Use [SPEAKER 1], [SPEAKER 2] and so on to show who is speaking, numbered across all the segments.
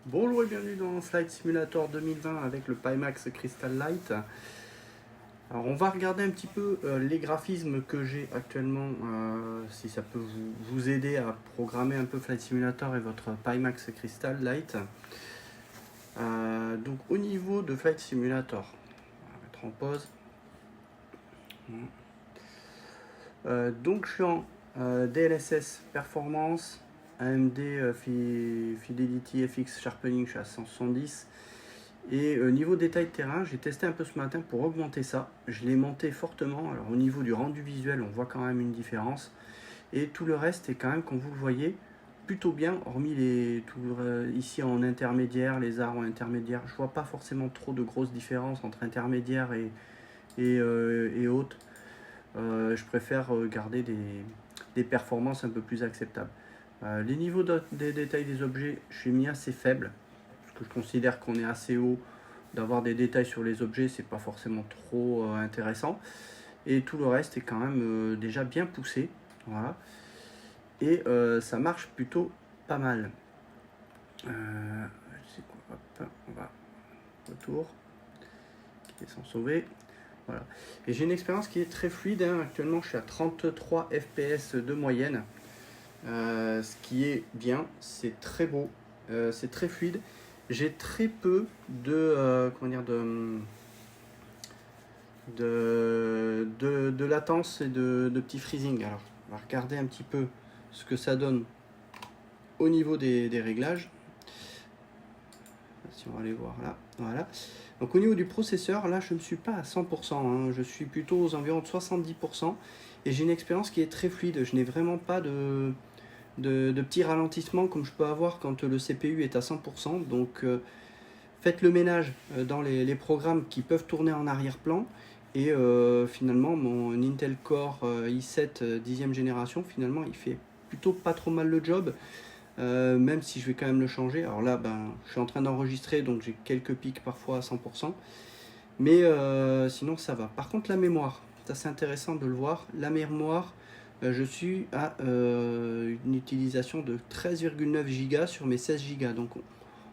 [SPEAKER 1] Bonjour et bienvenue dans Flight Simulator 2020 avec le Pimax Crystal Light. Alors on va regarder un petit peu les graphismes que j'ai actuellement, si ça peut vous aider à programmer un peu Flight Simulator et votre Pimax Crystal Light. Donc au niveau de Flight Simulator, on va mettre en pause. Donc je suis en DLSS Performance, AMD Fidelity FX Sharpening, je suis à 170. Et niveau détail de terrain, j'ai testé un peu ce matin pour augmenter ça. Je l'ai monté fortement. Alors au niveau du rendu visuel, on voit quand même une différence. Et tout le reste est quand même, comme vous le voyez, plutôt bien, hormis ici en intermédiaire, les arbres en intermédiaire. Je vois pas forcément trop de grosses différences entre intermédiaire et haute. Je préfère garder des performances un peu plus acceptables. Les niveaux des détails des objets, je suis mis assez faible, parce que je considère qu'on est assez haut. D'avoir des détails sur les objets, c'est pas forcément trop intéressant. Et tout le reste est quand même déjà bien poussé. Voilà. Et ça marche plutôt pas mal. C'est quoi? Hop, on va retour. Qui est sans sauver. Voilà. Et j'ai une expérience qui est très fluide. Actuellement, je suis à 33 fps de moyenne. Ce qui est bien, c'est très beau, c'est très fluide. J'ai très peu de latence et de petits freezing. Alors, on va regarder un petit peu ce que ça donne au niveau des réglages. Si on va aller voir là, voilà. Donc au niveau du processeur, là je ne suis pas à 100%, hein. Je suis plutôt aux environs de 70%. Et j'ai une expérience qui est très fluide. Je n'ai vraiment pas de petits ralentissements comme je peux avoir quand le CPU est à 100%. Donc faites le ménage dans les programmes qui peuvent tourner en arrière-plan. Et finalement mon Intel Core i7 10e génération, finalement il fait plutôt pas trop mal le job. Même si je vais quand même le changer. Alors là, je suis en train d'enregistrer, donc j'ai quelques pics parfois à 100%. Mais sinon, ça va. Par contre, la mémoire, ça c'est intéressant de le voir. La mémoire, je suis à une utilisation de 13,9 Go sur mes 16 Go. Donc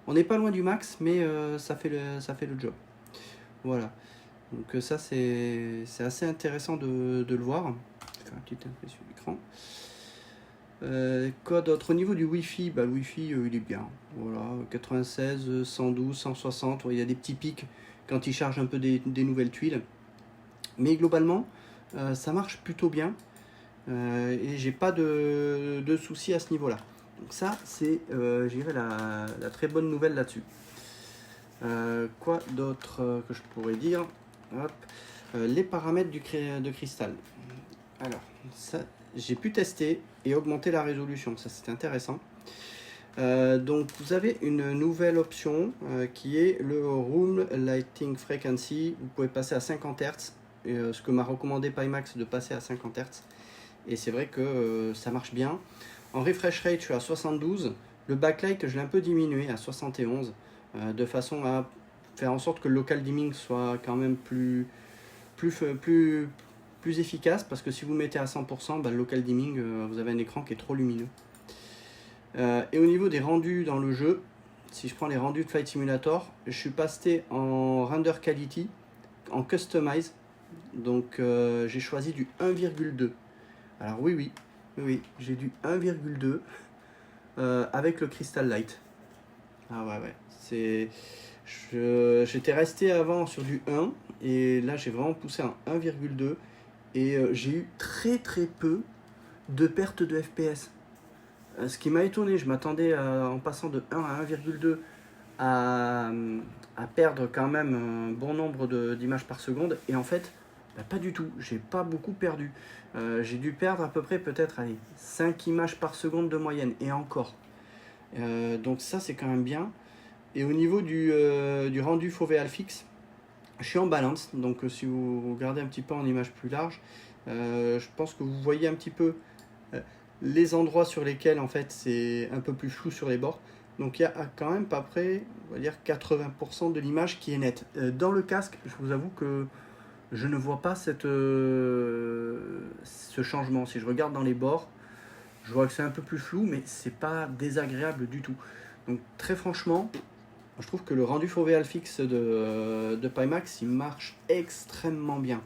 [SPEAKER 1] on n'est pas loin du max, mais ça fait le job. Voilà. Donc ça, c'est assez intéressant de le voir. Je vais faire un petit effet sur l'écran. Quoi d'autre? Au niveau du Wi-Fi, le Wi-Fi il est bien. Voilà, 96, 112, 160. Il y a des petits pics quand il charge un peu des nouvelles tuiles. Mais globalement, ça marche plutôt bien. Et j'ai pas de soucis à ce niveau-là. Donc ça, c'est la très bonne nouvelle là-dessus. Quoi d'autre que je pourrais dire? Hop. Les paramètres de cristal. Alors, ça, j'ai pu tester et augmenter la résolution, ça c'est intéressant. Donc vous avez une nouvelle option qui est le Room Lighting Frequency. Vous pouvez passer à 50 Hz, ce que m'a recommandé Pimax de passer à 50 Hz. Et c'est vrai que ça marche bien. En refresh rate, je suis à 72. Le backlight, je l'ai un peu diminué à 71, de façon à faire en sorte que le local dimming soit quand même plus efficace, parce que si vous mettez à 100%, le local dimming, vous avez un écran qui est trop lumineux. Et au niveau des rendus dans le jeu, si je prends les rendus de Flight Simulator, je suis passé en render quality, en customize. Donc j'ai choisi du 1,2. Alors oui, j'ai du 1,2 avec le Crystal Light. Ah ouais. J'étais resté avant sur du 1 et là j'ai vraiment poussé en 1,2 et j'ai eu très peu de perte de FPS. Ce qui m'a étonné, je m'attendais en passant de 1 à 1,2 à perdre quand même un bon nombre d'images par seconde, et en fait pas du tout, j'ai pas beaucoup perdu. J'ai dû perdre à peu près peut-être 5 images par seconde de moyenne, et encore. Donc ça c'est quand même bien. Et au niveau du rendu foveal fixe, je suis en balance, donc si vous regardez un petit peu en image plus large, je pense que vous voyez un petit peu les endroits sur lesquels en fait c'est un peu plus flou sur les bords. Donc il y a quand même pas près, on va dire 80% de l'image qui est nette. Dans le casque, je vous avoue que je ne vois pas ce changement. Si je regarde dans les bords, je vois que c'est un peu plus flou, mais c'est pas désagréable du tout. Donc très franchement, je trouve que le rendu foveal fixe de Pimax, il marche extrêmement bien.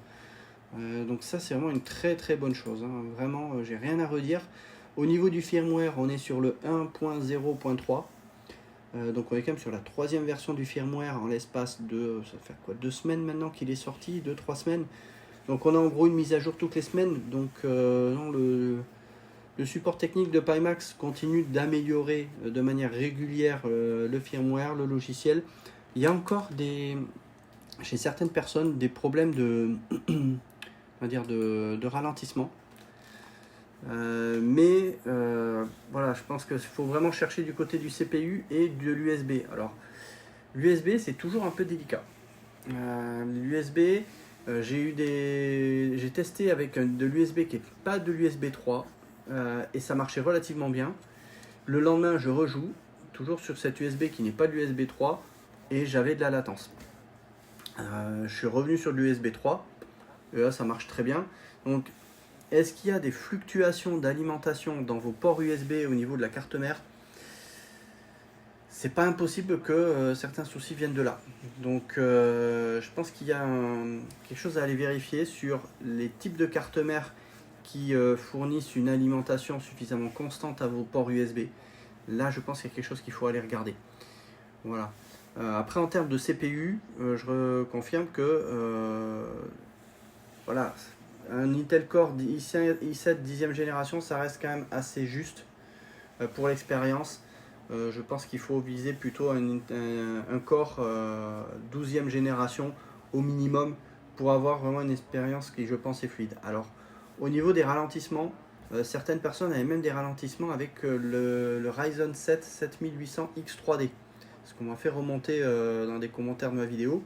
[SPEAKER 1] Donc ça c'est vraiment une très très bonne chose, hein. Vraiment j'ai rien à redire. Au niveau du firmware, on est sur le 1.0.3. Donc on est quand même sur la 3e version du firmware en l'espace de, ça fait quoi, 2 semaines maintenant qu'il est sorti, 2-3 semaines. Donc on a en gros une mise à jour toutes les semaines. Donc non, le support technique de Pimax continue d'améliorer de manière régulière le firmware, le logiciel. Il y a encore chez certaines personnes des problèmes on va dire de ralentissement. Voilà, je pense qu'il faut vraiment chercher du côté du CPU et de l'USB. Alors, l'USB, c'est toujours un peu délicat. L'USB, j'ai testé avec de l'USB qui n'est pas de l'USB 3 et ça marchait relativement bien. Le lendemain, je rejoue, toujours sur cette USB qui n'est pas de l'USB 3 et j'avais de la latence. Je suis revenu sur l'USB 3 et là, ça marche très bien. Donc, est-ce qu'il y a des fluctuations d'alimentation dans vos ports USB au niveau de la carte mère? C'est pas impossible que certains soucis viennent de là. Donc je pense qu'il y a quelque chose à aller vérifier sur les types de cartes mères qui fournissent une alimentation suffisamment constante à vos ports USB. Là, je pense qu'il y a quelque chose qu'il faut aller regarder. Voilà. Après, en termes de CPU, je confirme que voilà, un Intel Core i7 10e génération, ça reste quand même assez juste pour l'expérience. Je pense qu'il faut viser plutôt un Core 12e génération au minimum pour avoir vraiment une expérience qui, je pense, est fluide. Alors, au niveau des ralentissements, certaines personnes avaient même des ralentissements avec le Ryzen 7 7800 X3D. Ce qu'on m'a fait remonter dans des commentaires de ma vidéo.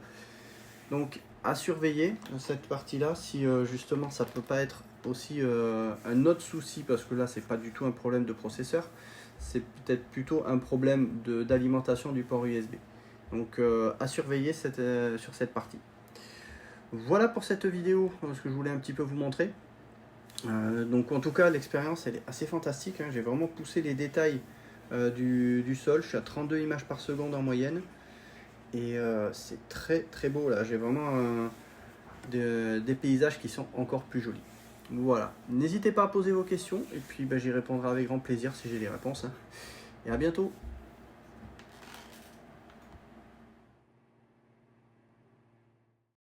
[SPEAKER 1] Donc, à surveiller cette partie-là, si justement ça peut pas être aussi un autre souci, parce que là, c'est pas du tout un problème de processeur. C'est peut-être plutôt un problème d'alimentation du port USB. Donc à surveiller sur cette partie. Voilà pour cette vidéo, ce que je voulais un petit peu vous montrer. Donc en tout cas, l'expérience elle est assez fantastique, hein. J'ai vraiment poussé les détails du sol. Je suis à 32 images par seconde en moyenne. Et c'est très très beau là. J'ai vraiment des paysages qui sont encore plus jolis. Voilà, n'hésitez pas à poser vos questions et puis j'y répondrai avec grand plaisir si j'ai les réponses. Et à bientôt.